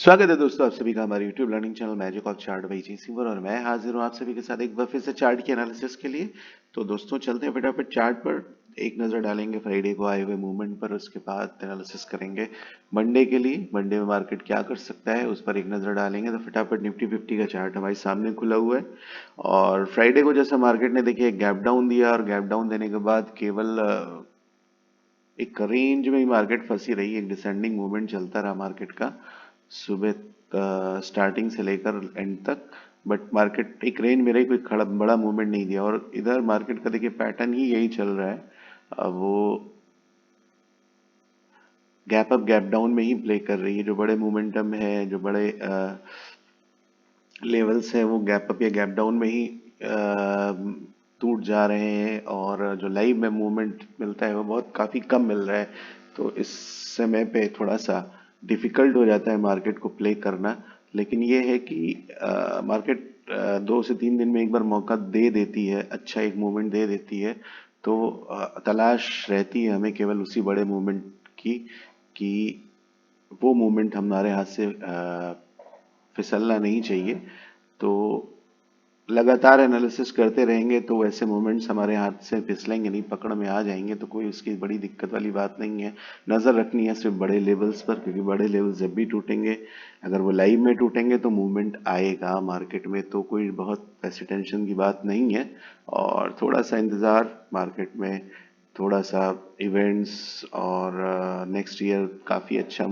स्वागत है दोस्तों आप सभी का हमारे YouTube learning channel magic of chart by G Sinwar और मैं हाजिर हूँ आप सभी के साथ एक बार फिर से चार्ट की एनालिसिस के लिए। तो दोस्तों चलते हैं फटाफट चार्ट पर एक नज़र डालेंगे फ्राइडे को आए हुए मूवमेंट पर, उसके बाद एनालिसिस करेंगे मंडे के लिए। मंडे में मार्केट क्या कर सकता है उस पर एक नज़र डालेंगे। तो फटाफट निफ्टी 50 का चार्ट हमारे सामने खुला हुआ है और फ्राइडे को जैसा मार्केट ने देखिए गैप डाउन दिया और गैप डाउन देने के बाद केवल एक रेंज में ही मार्केट फंसी रही, एक डिसेंडिंग मूवमेंट चलता रहा मार्केट का सुबह स्टार्टिंग से लेकर एंड तक। बट मार्केट एक रेंज में रही, कोई खड़ा बड़ा मूवमेंट नहीं दिया और इधर मार्केट का देखिए पैटर्न ही यही चल रहा है। अब वो गैप अप गैप डाउन में ही प्ले कर रही है। जो बड़े मोमेंटम है, जो बड़े लेवल्स हैं, वो गैप अप या गैप डाउन में ही टूट जा रहे हैं और जो लाइव में मूवमेंट मिलता है वो बहुत काफ़ी कम मिल रहा है। तो इस समय पे थोड़ा सा डिफिकल्ट हो जाता है मार्केट को प्ले करना। लेकिन ये है कि मार्केट 2 से 3 दिन में एक बार मौका दे देती है, अच्छा एक मूवमेंट दे देती है। तो तलाश रहती है हमें केवल उसी बड़े मूवमेंट की कि वो मूवमेंट हमारे हाथ से फिसलना नहीं चाहिए। तो लगातार एनालिसिस करते रहेंगे तो वैसे मोमेंट्स हमारे हाथ से फिसलेंगे नहीं, पकड़ में आ जाएंगे। तो कोई उसकी बड़ी दिक्कत वाली बात नहीं है। नज़र रखनी है सिर्फ बड़े लेवल्स पर, क्योंकि बड़े लेवल्स जब भी टूटेंगे, अगर वो लाइव में टूटेंगे तो मूवमेंट आएगा मार्केट में। तो कोई बहुत ऐसी टेंशन की बात नहीं है और थोड़ा सा इंतज़ार मार्केट में, थोड़ा सा इवेंट्स और नेक्स्ट ईयर काफ़ी अच्छा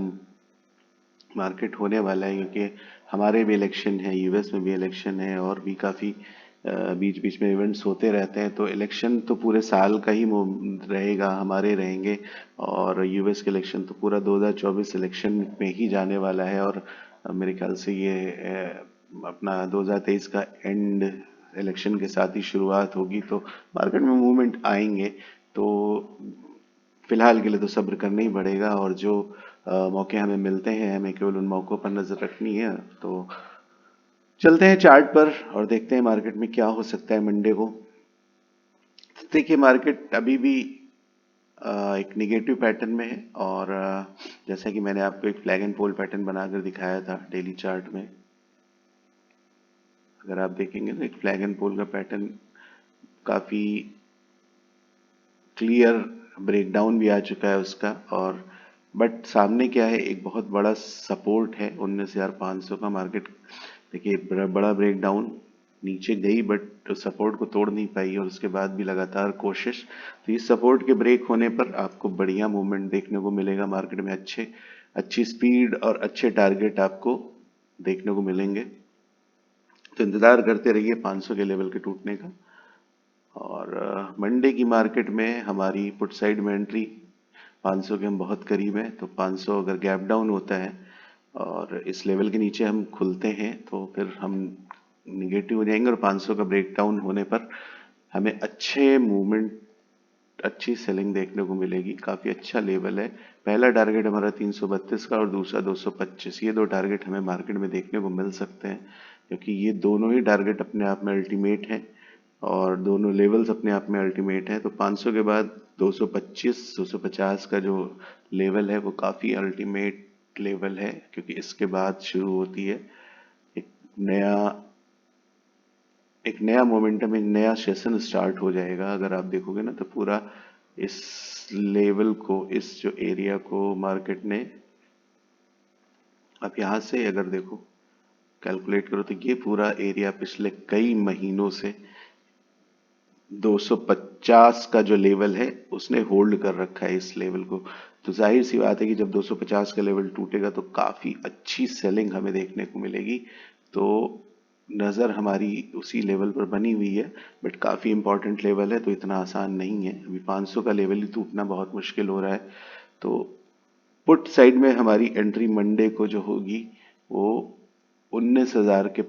मार्केट होने वाला है, क्योंकि हमारे भी इलेक्शन है, यूएस में भी इलेक्शन है और भी काफ़ी बीच बीच में इवेंट्स होते रहते हैं। तो इलेक्शन तो पूरे साल का ही रहेगा, हमारे रहेंगे। और यूएस के इलेक्शन तो पूरा 2024 इलेक्शन में ही जाने वाला है और मेरे ख्याल से ये अपना 2023 का एंड इलेक्शन के साथ ही शुरुआत होगी। तो मार्केट में मूवमेंट आएंगे। तो फिलहाल के लिए तो सब्र करना ही पड़ेगा और जो मौके हमें मिलते हैं हमें केवल उन मौक़ों पर नज़र रखनी है। तो चलते हैं चार्ट पर और देखते हैं मार्केट में क्या हो सकता है मंडे को। तो देखिए मार्केट अभी भी एक निगेटिव पैटर्न में है और जैसा कि मैंने आपको एक फ्लैग एंड पोल पैटर्न बनाकर दिखाया था डेली चार्ट में, अगर आप देखेंगे तो एक फ्लैग एंड पोल का पैटर्न काफ़ी क्लियर ब्रेकडाउन भी आ चुका है उसका। और बट सामने क्या है, एक बहुत बड़ा सपोर्ट है 19,500 का। मार्केट देखिए बड़ा ब्रेकडाउन नीचे गई बट सपोर्ट को तोड़ नहीं पाई और उसके बाद भी लगातार कोशिश। तो इस सपोर्ट के ब्रेक होने पर आपको बढ़िया मूवमेंट देखने को मिलेगा मार्केट में, अच्छी स्पीड और अच्छे टारगेट आपको देखने को मिलेंगे। तो इंतज़ार करते रहिए 500 के लेवल के टूटने का। और मंडे की मार्केट में हमारी पुट साइड में एंट्री 500 के हम बहुत करीब हैं। तो 500 अगर गैप डाउन होता है और इस लेवल के नीचे हम खुलते हैं तो फिर हम निगेटिव हो जाएंगे और 500 का ब्रेक डाउन होने पर हमें अच्छे मूवमेंट, अच्छी सेलिंग देखने को मिलेगी। काफ़ी अच्छा लेवल है। पहला टारगेट हमारा 332 का और दूसरा 225। ये दो टारगेट हमें मार्केट में देखने को मिल सकते हैं, क्योंकि ये दोनों ही टारगेट अपने आप में अल्टीमेट हैं और दोनों लेवल्स अपने आप में अल्टीमेट हैं। तो 500 के बाद 225 250 का जो लेवल है वो काफ़ी अल्टीमेट लेवल है, क्योंकि इसके बाद शुरू होती है एक नया एक नया मोमेंटम, एक नया सेशन स्टार्ट हो जाएगा। अगर आप देखोगे ना तो पूरा इस लेवल को, इस जो एरिया को मार्केट ने, आप यहाँ से अगर देखो कैलकुलेट करो तो ये पूरा एरिया पिछले कई महीनों से 250 का जो लेवल है उसने होल्ड कर रखा है इस लेवल को। तो जाहिर सी बात है कि जब 250 का लेवल टूटेगा तो काफ़ी अच्छी सेलिंग हमें देखने को मिलेगी। तो नज़र हमारी उसी लेवल पर बनी हुई है, बट काफ़ी इंपॉर्टेंट लेवल है तो इतना आसान नहीं है। अभी 500 का लेवल ही टूटना बहुत मुश्किल हो रहा है। तो पुट साइड में हमारी एंट्री मंडे को जो होगी वो 19,000 के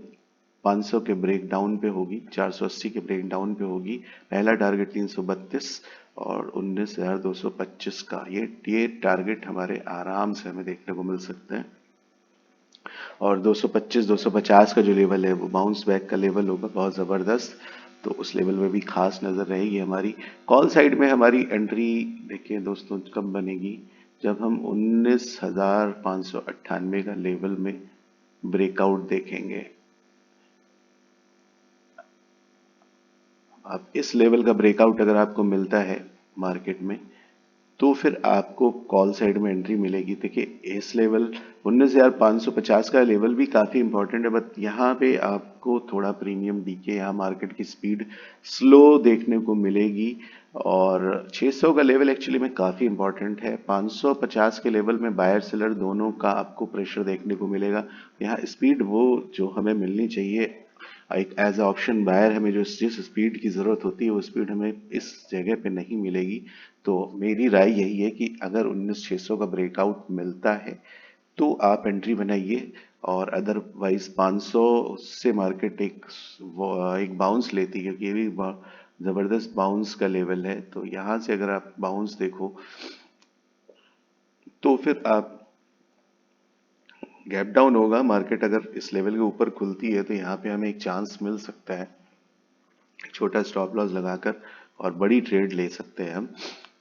500 के ब्रेक डाउन पे होगी, 480 के ब्रेक डाउन पे होगी। पहला टारगेट 332 और 19,225 का, ये टारगेट हमारे आराम से हमें देखने को मिल सकते हैं। और 225 250 का जो लेवल है वो बाउंस बैक का लेवल होगा बहुत ज़बरदस्त। तो उस लेवल में भी खास नज़र रहेगी हमारी। कॉल साइड में हमारी एंट्री देखिए दोस्तों कब बनेगी, जब हम 19,598 का लेवल में ब्रेकआउट देखेंगे। अब इस लेवल का ब्रेकआउट अगर आपको मिलता है मार्केट में, तो फिर आपको कॉल साइड में एंट्री मिलेगी। देखिए इस लेवल 19,550 का लेवल भी काफी इंपॉर्टेंट है, बट यहाँ पे आपको थोड़ा प्रीमियम डीके, यहाँ मार्केट की स्पीड स्लो देखने को मिलेगी। और 600 का लेवल एक्चुअली में काफी इंपॉर्टेंट है। 550 के लेवल में बायर सेलर दोनों का आपको प्रेशर देखने को मिलेगा। यहाँ स्पीड वो जो हमें मिलनी चाहिए, एक एज अ ऑप्शन बायर हमें जो जिस स्पीड की ज़रूरत होती है वो स्पीड हमें इस जगह पे नहीं मिलेगी। तो मेरी राय यही है कि अगर 19,600 का ब्रेकआउट मिलता है तो आप एंट्री बनाइए, और अदरवाइज 500 से मार्केट एक बाउंस लेती है, क्योंकि ये भी ज़बरदस्त बाउंस का लेवल है। तो यहाँ से अगर आप बाउंस देखो तो फिर आप गैप डाउन होगा मार्केट, अगर इस लेवल के ऊपर खुलती है तो यहाँ पे हमें एक चांस मिल सकता है, छोटा स्टॉप लॉस लगाकर और बड़ी ट्रेड ले सकते हैं हम।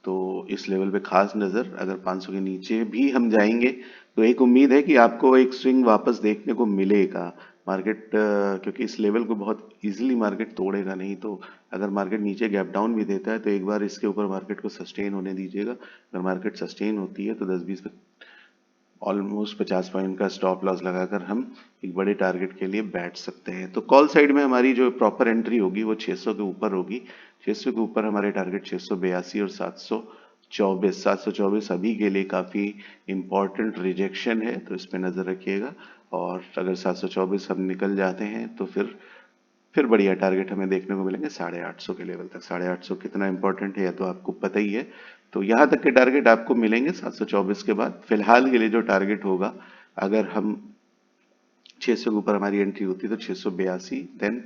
तो इस लेवल पे खास नज़र, अगर 500 के नीचे भी हम जाएंगे तो एक उम्मीद है कि आपको एक स्विंग वापस देखने को मिलेगा। मार्केट क्योंकि इस लेवल को बहुत इजीली मार्केट तोड़ेगा नहीं, तो अगर मार्केट नीचे गैप डाउन भी देता है तो एक बार इसके ऊपर मार्केट को सस्टेन होने दीजिएगा। अगर मार्केट सस्टेन होती है तो 10-20 ऑलमोस्ट 50 पॉइंट का स्टॉप लॉस लगाकर हम एक बड़े टारगेट के लिए बैठ सकते हैं। तो कॉल साइड में हमारी जो प्रॉपर एंट्री होगी वो 600 के ऊपर होगी। 600 के ऊपर हमारे टारगेट 682 और 724। 724 अभी के लिए काफ़ी इंपॉर्टेंट रिजेक्शन है, तो इस पर नज़र रखिएगा। और अगर 724 हम निकल जाते हैं तो फिर बढ़िया टारगेट हमें देखने को मिलेंगे 850 के लेवल तक। 850 कितना इंपॉर्टेंट है यह तो आपको पता ही है। तो यहाँ तक के टारगेट आपको मिलेंगे 724 के बाद। फिलहाल के लिए जो टारगेट होगा, अगर हम 600 के ऊपर हमारी एंट्री होती है तो 682 देन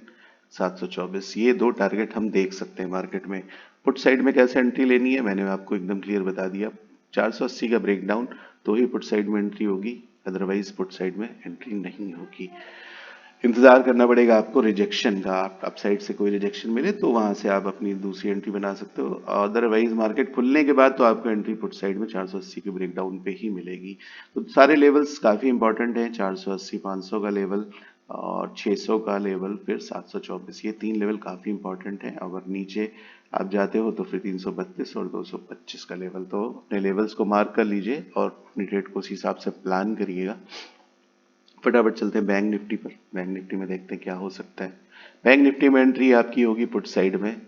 724, ये दो टारगेट हम देख सकते हैं मार्केट में। पुट साइड में कैसे एंट्री लेनी है मैंने आपको एकदम क्लियर बता दिया। 480 का ब्रेकडाउन तो ही पुट साइड में एंट्री होगी, अदरवाइज पुट साइड में एंट्री नहीं होगी। इंतजार करना पड़ेगा आपको रिजेक्शन का। आप अपसाइड से कोई रिजेक्शन मिले तो वहां से आप अपनी दूसरी एंट्री बना सकते हो, अदरवाइज मार्केट खुलने के बाद तो आपको एंट्री पुट साइड में 480 के ब्रेकडाउन पे ही मिलेगी। तो सारे लेवल्स काफी इंपॉर्टेंट हैं, 480, 500 का लेवल और 600 का लेवल, फिर 724, ये तीन लेवल काफी इंपॉर्टेंट हैं। अगर नीचे आप जाते हो तो फिर 332 और 225 का लेवल। तो अपने लेवल्स को मार्क कर लीजिए और अपनी ट्रेड को उस हिसाब से प्लान करिएगा। फटाफट चलते हैं बैंक निफ्टी पर। बैंक निफ्टी में देखते हैं क्या हो सकता है। बैंक निफ्टी में एंट्री आपकी होगी पुट साइड में।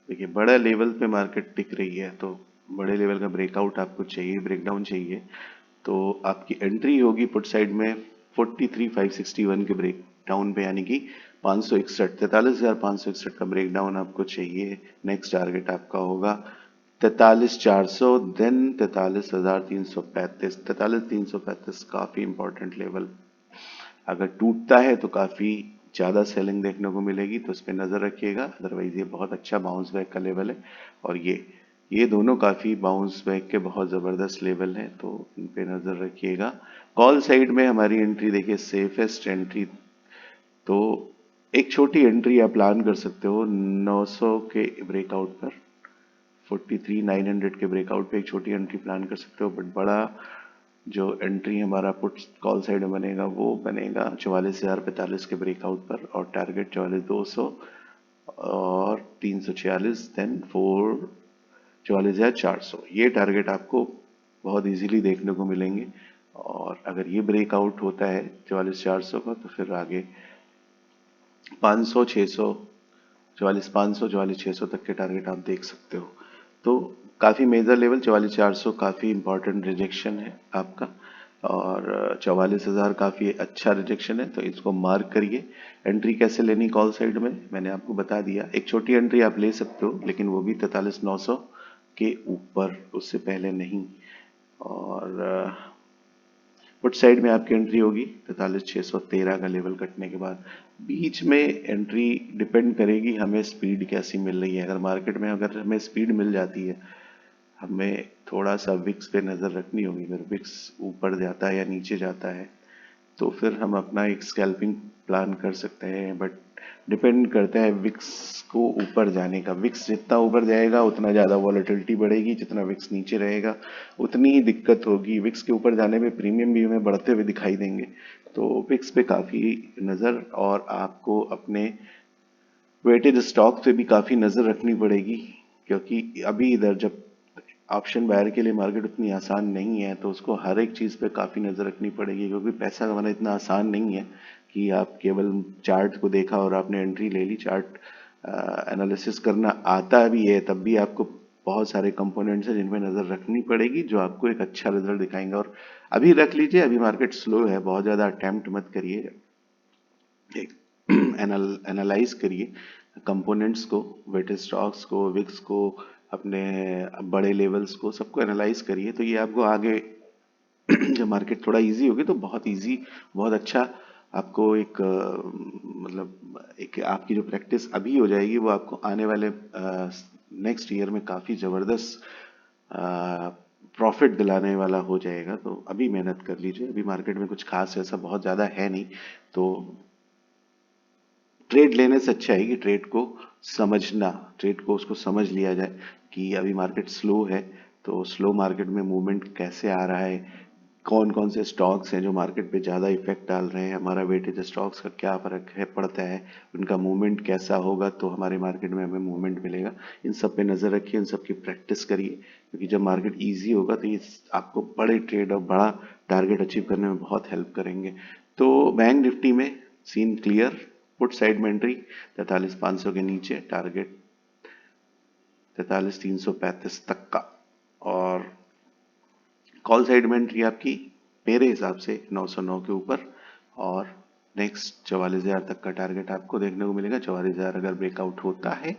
देखिए बड़ा लेवल पे मार्केट टिक रही है, तो बड़े लेवल का ब्रेकआउट आपको चाहिए, ब्रेकडाउन चाहिए, तो आपकी एंट्री होगी पुट साइड में 43,561 के ब्रेक डाउन पे, यानी कि 561, 43,561 का ब्रेकडाउन आपको चाहिए। नेक्स्ट टारगेट आपका होगा 43,400, देन 43,335। 43,335 काफी इंपॉर्टेंट लेवल, अगर टूटता है तो काफी ज्यादा सेलिंग देखने को मिलेगी, तो इस पे नजर रखिएगा। अदरवाइज ये बहुत अच्छा बाउंस बैक का लेवल है, और ये दोनों काफी बाउंस बैक के बहुत जबरदस्त लेवल हैं, तो इन पे नजर रखिएगा। कॉल साइड में हमारी एंट्री देखिए, सेफेस्ट एंट्री तो एक छोटी एंट्री आप प्लान कर सकते हो 900 के ब्रेकआउट पर। 43,900 के ब्रेकआउट पे एक छोटी एंट्री प्लान कर सकते हो, बट बड़ा जो एंट्री हमारा पुट कॉल साइड में बनेगा वो बनेगा 44,045 के ब्रेकआउट पर, और टारगेट 44,200 और 346, देन 44,400, ये टारगेट आपको बहुत इजीली देखने को मिलेंगे। और अगर ये ब्रेकआउट होता है 44,400 का, तो फिर आगे 500, 600, 44,500, 44,600 तक के टारगेट आप देख सकते हो। तो काफ़ी मेजर लेवल 44,400 काफ़ी इंपॉर्टेंट रिजेक्शन है आपका, और 44,000 काफ़ी अच्छा रिजेक्शन है, तो इसको मार्क करिए। एंट्री कैसे लेनी कॉल साइड में मैंने आपको बता दिया। एक छोटी एंट्री आप ले सकते हो, लेकिन वो भी 43,900 के ऊपर, उससे पहले नहीं। और पुट साइड में आपकी एंट्री होगी 43,613 का लेवल कटने के बाद। बीच में एंट्री डिपेंड करेगी हमें स्पीड कैसी मिल रही है। अगर मार्केट में अगर हमें स्पीड मिल जाती है, हमें थोड़ा सा विक्स पे नज़र रखनी होगी। अगर विक्स ऊपर जाता है या नीचे जाता है तो फिर हम अपना एक स्कैल्पिंग प्लान कर सकते हैं, बट डिपेंड करता है विक्स को ऊपर जाने का। विक्स जितना ऊपर जाएगा उतना ज़्यादा वॉलेटिलिटी बढ़ेगी, जितना विक्स नीचे रहेगा उतनी ही दिक्कत होगी। विक्स के ऊपर जाने पे प्रीमियम भी हमें बढ़ते हुए दिखाई देंगे। तो विक्स पे काफ़ी नज़र, और आपको अपने वेटेज स्टॉक पे भी काफ़ी नज़र रखनी पड़ेगी, क्योंकि अभी इधर जब ऑप्शन बायर के लिए मार्केट उतनी आसान नहीं है, तो उसको हर एक चीज़ पे काफ़ी नज़र रखनी पड़ेगी, क्योंकि पैसा कमाना इतना आसान नहीं है कि आप केवल चार्ट को देखा और आपने एंट्री ले ली। चार्ट एनालिसिस करना आता भी है, तब भी आपको बहुत सारे कंपोनेंट्स हैं जिन पे नज़र रखनी पड़ेगी, जो आपको एक अच्छा रिजल्ट दिखाएंगे। और अभी रख लीजिए, अभी मार्केट स्लो है, बहुत ज़्यादा अटेम्प्ट मत करिए, एक एनालाइज करिए कंपोनेंट्स को, वेटेड स्टॉक्स को, विक्स को, अपने बड़े लेवल्स को, सबको एनालाइज करिए। तो ये आपको आगे जब मार्केट थोड़ा इजी होगी तो बहुत इजी, बहुत अच्छा आपको एक मतलब एक आपकी जो प्रैक्टिस अभी हो जाएगी वो आपको आने वाले नेक्स्ट ईयर में काफ़ी ज़बरदस्त प्रॉफिट दिलाने वाला हो जाएगा। तो अभी मेहनत कर लीजिए, अभी मार्केट में कुछ खास ऐसा बहुत ज़्यादा है नहीं, तो ट्रेड लेने से अच्छा है कि ट्रेड को समझना, ट्रेड को उसको समझ लिया जाए कि अभी मार्केट स्लो है, तो स्लो मार्केट में मूवमेंट कैसे आ रहा है, कौन कौन से स्टॉक्स हैं जो मार्केट पे ज़्यादा इफेक्ट डाल रहे हैं, हमारा वेटेज स्टॉक्स का क्या फर्क है पड़ता है, उनका मूवमेंट कैसा होगा तो हमारे मार्केट में हमें मूवमेंट मिलेगा। इन सब पे नज़र रखिए, इन सब की प्रैक्टिस करिए, क्योंकि जब मार्केट ईजी होगा तो ये आपको बड़े ट्रेड और बड़ा टारगेट अचीव करने में बहुत हेल्प करेंगे। तो बैंक निफ्टी में सीन क्लियर, पुट साइड में एंट्री 43,500 के नीचे, टारगेट 43,335 तक का, और कॉल साइड में एंट्री आपकी मेरे हिसाब से 909 के ऊपर, और नेक्स्ट 44,000 तक का टारगेट आपको देखने को मिलेगा। 44,000 अगर ब्रेकआउट होता है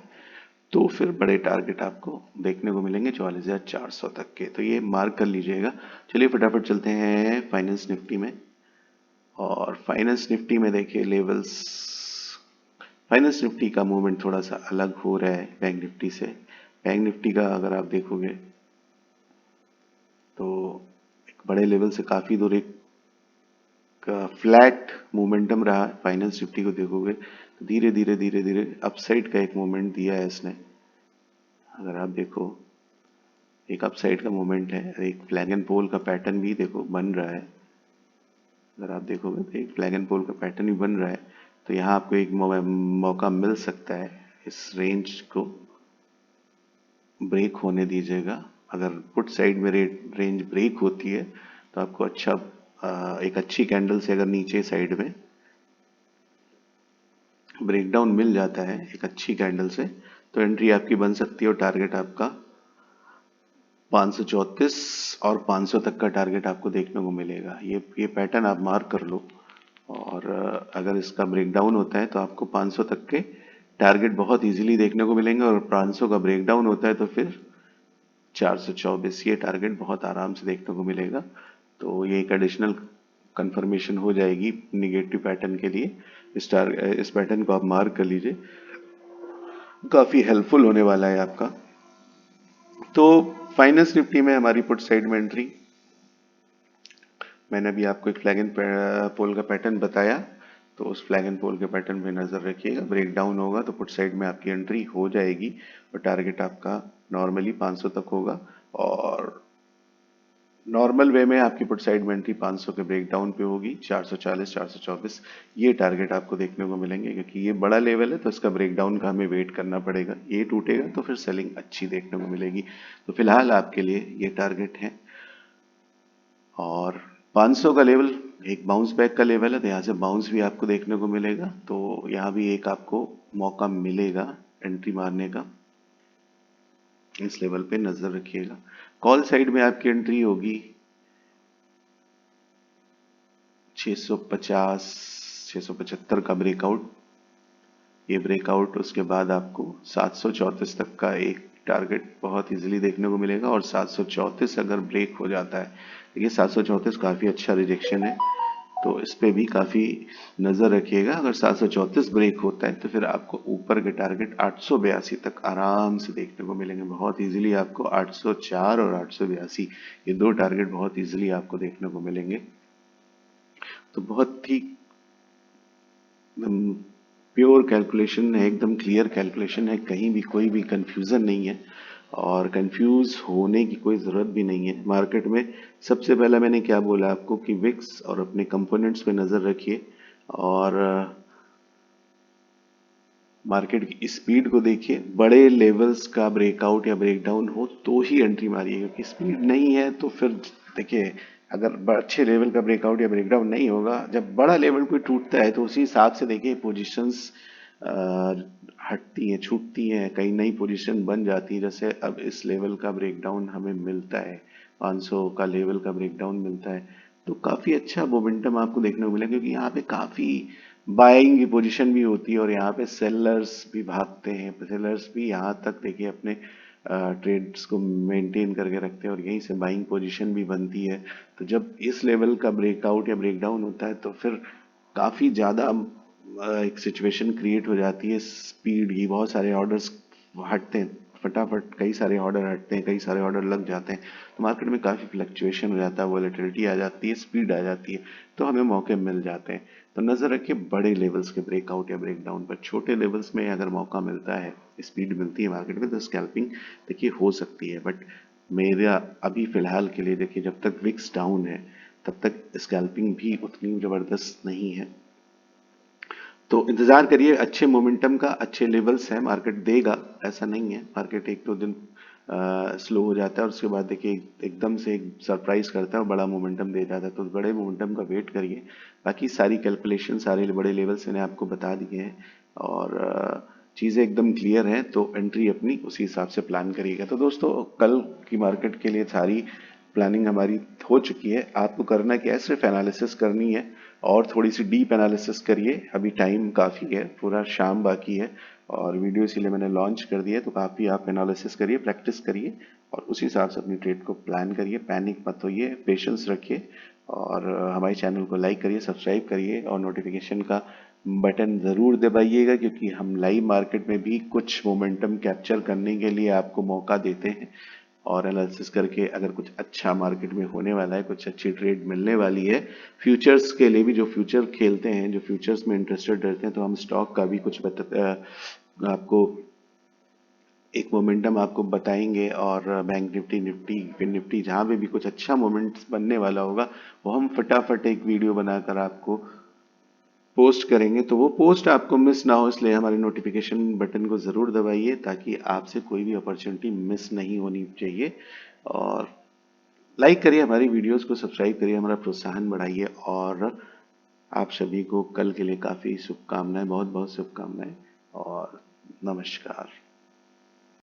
तो फिर बड़े टारगेट आपको देखने को मिलेंगे 44,400 तक के, तो ये मार्क कर लीजिएगा। चलिए फटाफट चलते हैं फाइनेंस निफ्टी में, और फाइनेंस निफ्टी में देखिए लेवल्स, फाइनेंस निफ्टी का मूवमेंट थोड़ा सा अलग हो रहा है बैंक निफ्टी से। बैंक निफ्टी का अगर आप देखोगे तो एक बड़े लेवल से काफ़ी दूर एक फ्लैट मोमेंटम रहा है। फाइनेंस निफ्टी को देखोगे तो धीरे धीरे धीरे धीरे अपसाइड का एक मोमेंट दिया है इसने। अगर आप देखो एक अपसाइड का मोमेंट है, एक फ्लैग एंड पोल का पैटर्न भी देखो बन रहा है। अगर आप देखोगे तो एक फ्लैग एंड पोल का पैटर्न भी बन रहा है, तो यहाँ आपको एक मौका मिल सकता है इस रेंज को ब्रेक होने दीजिएगा। अगर पुट साइड में रेंज ब्रेक होती है तो आपको अच्छा एक अच्छी कैंडल से अगर नीचे साइड में ब्रेकडाउन मिल जाता है एक अच्छी कैंडल से, तो एंट्री आपकी बन सकती है, और टारगेट आपका 534 और 500 तक का टारगेट आपको देखने को मिलेगा। ये पैटर्न आप मार्क कर लो, और अगर इसका ब्रेकडाउन होता है तो आपको 500 तक के टारगेट बहुत इजीली देखने को मिलेंगे, और 500 का ब्रेकडाउन होता है तो फिर 424 ये टारगेट बहुत आराम से देखने को मिलेगा। तो ये एक एडिशनल कंफर्मेशन हो जाएगी निगेटिव पैटर्न के लिए। इस पैटर्न को आप मार्क कर लीजिए, काफी हेल्पफुल होने वाला है आपका। तो फाइनेंस निफ्टी में हमारी पुट साइड में एंट्री, मैंने अभी आपको एक फ्लैग एंड पोल का पैटर्न बताया, तो उस फ्लैग एंड पोल के पैटर्न पे नजर रखिएगा। ब्रेकडाउन होगा तो पुट साइड में आपकी एंट्री हो जाएगी, और टारगेट आपका नॉर्मली 500 तक होगा, और नॉर्मल वे में आपकी पुट साइड में एंट्री 500 के ब्रेकडाउन पे होगी। 440 424 ये टारगेट आपको देखने को मिलेंगे, क्योंकि ये बड़ा लेवल है तो इसका ब्रेकडाउन का हमें वेट करना पड़ेगा। ये टूटेगा तो फिर सेलिंग अच्छी देखने को मिलेगी। तो फिलहाल आपके लिए ये टारगेट है, और 500 का लेवल एक बाउंस बैक का लेवल है, तो यहाँ से बाउंस भी आपको देखने को मिलेगा, तो यहाँ भी एक आपको मौका मिलेगा एंट्री मारने का। इस लेवल पे नजर रखिएगा। कॉल साइड में आपकी एंट्री होगी 650 675 का ब्रेकआउट, ये ब्रेकआउट उसके बाद आपको 734 तक का एक टारगेट बहुत इजीली देखने को मिलेगा, और 734 अगर ब्रेक हो जाता है, देखिए 734 काफ़ी अच्छा रिजेक्शन है, तो इस पे भी काफ़ी नज़र रखिएगा। अगर 734 ब्रेक होता है तो फिर आपको ऊपर के टारगेट 882 तक आराम से देखने को मिलेंगे, बहुत इजीली आपको 804 और 882 ये दो टारगेट बहुत इजीली आपको देखने को मिलेंगे। तो बहुत ही प्योर कैलकुलेशन है, एकदम क्लियर कैलकुलेशन है, कहीं भी कोई भी कंफ्यूजन नहीं है और कंफ्यूज होने की कोई ज़रूरत भी नहीं है मार्केट में। सबसे पहला मैंने क्या बोला आपको कि विक्स और अपने कंपोनेंट्स पे नज़र रखिए और मार्केट की स्पीड को देखिए। बड़े लेवल्स का ब्रेकआउट या ब्रेकडाउन हो तो ही एंट्री मारिए, क्योंकि स्पीड नहीं है तो फिर देखिए अगर अच्छे लेवल का ब्रेकआउट या ब्रेकडाउन नहीं होगा, जब बड़ा लेवल कोई टूटता है तो उसी हिसाब से देखिए पोजीशंस हटती हैं, छूटती हैं, कई नई पोजीशन बन जाती है। जैसे अब इस लेवल का ब्रेकडाउन हमें मिलता है, 500 का लेवल का ब्रेकडाउन मिलता है, तो काफ़ी अच्छा मोमेंटम आपको देखने को मिलेगा, क्योंकि यहाँ पे काफ़ी बाइंग की पोजीशन भी होती है और यहाँ पे सेलर्स भी भागते हैं। सेलर्स भी यहाँ तक देखिए अपने ट्रेड्स को मेंटेन करके रखते हैं और यहीं से बाइंग पोजीशन भी बनती है। तो जब इस लेवल का ब्रेकआउट या ब्रेकडाउन होता है तो फिर काफ़ी ज़्यादा एक सिचुएशन क्रिएट हो जाती है स्पीड की। बहुत सारे ऑर्डर्स हटते हैं, फटाफट कई सारे ऑर्डर हटते हैं, कई सारे ऑर्डर लग जाते हैं, तो मार्केट में काफ़ी फ्लक्चुएशन हो जाता है, वॉलेटिलिटी आ जाती है, स्पीड आ जाती है, तो हमें मौके मिल जाते हैं। तो नज़र रखिए बड़े लेवल्स के ब्रेकआउट या ब्रेकडाउन पर। छोटे लेवल्स में अगर मौका मिलता है, स्पीड मिलती है मार्केट में, तो स्कैल्पिंग देखिए हो सकती है। बट मेरा अभी फिलहाल के लिए देखिए जब तक विक्स डाउन है तब तक स्कैल्पिंग भी उतनी ज़बरदस्त नहीं है। तो इंतजार करिए अच्छे मोमेंटम का, अच्छे लेवल्स है, मार्केट देगा, ऐसा नहीं है। मार्केट एक दो दिन स्लो हो जाता है और उसके बाद देखिए एकदम से एक सरप्राइज करता है और बड़ा मोमेंटम दे जाता है, तो बड़े मोमेंटम का वेट करिए। बाकी सारी कैलकुलेशन, सारे बड़े लेवल्स मैंने आपको बता दिए हैं और चीज़ें एकदम क्लियर हैं, तो एंट्री अपनी उसी हिसाब से प्लान करिएगा। तो दोस्तों कल की मार्केट के लिए सारी प्लानिंग हमारी हो चुकी है। आपको करना क्या है, सिर्फ एनालिसिस करनी है और थोड़ी सी डीप एनालिसिस करिए। अभी टाइम काफ़ी है, पूरा शाम बाकी है और वीडियो इसीलिए मैंने लॉन्च कर दिया है। तो काफ़ी आप एनालिसिस करिए, प्रैक्टिस करिए और उसी हिसाब से अपनी ट्रेड को प्लान करिए। पैनिक मत होइए, पेशेंस रखिए और हमारे चैनल को लाइक करिए, सब्सक्राइब करिए और नोटिफिकेशन का बटन ज़रूर दबाइएगा, क्योंकि हम लाइव मार्केट में भी कुछ मोमेंटम कैप्चर करने के लिए आपको मौका देते हैं और एनालिसिस करके अगर कुछ अच्छा मार्केट में होने वाला है, कुछ अच्छी ट्रेड मिलने वाली है। फ्यूचर्स के लिए भी जो फ्यूचर खेलते हैं, जो फ्यूचर्स में इंटरेस्टेड रहते हैं, तो हम स्टॉक का भी कुछ आपको एक मोमेंटम आपको बताएंगे और बैंक निफ्टी, निफ्टी, फिर निफ्टी, जहाँ पे भी कुछ अच्छा मोमेंट्स बनने वाला होगा वो हम फटाफट एक वीडियो बनाकर आपको पोस्ट करेंगे। तो वो पोस्ट आपको मिस ना हो, इसलिए हमारे नोटिफिकेशन बटन को ज़रूर दबाइए ताकि आपसे कोई भी अपॉर्चुनिटी मिस नहीं होनी चाहिए। और लाइक करिए हमारी वीडियोस को, सब्सक्राइब करिए, हमारा प्रोत्साहन बढ़ाइए और आप सभी को कल के लिए काफ़ी शुभकामनाएं, बहुत बहुत शुभकामनाएं और नमस्कार।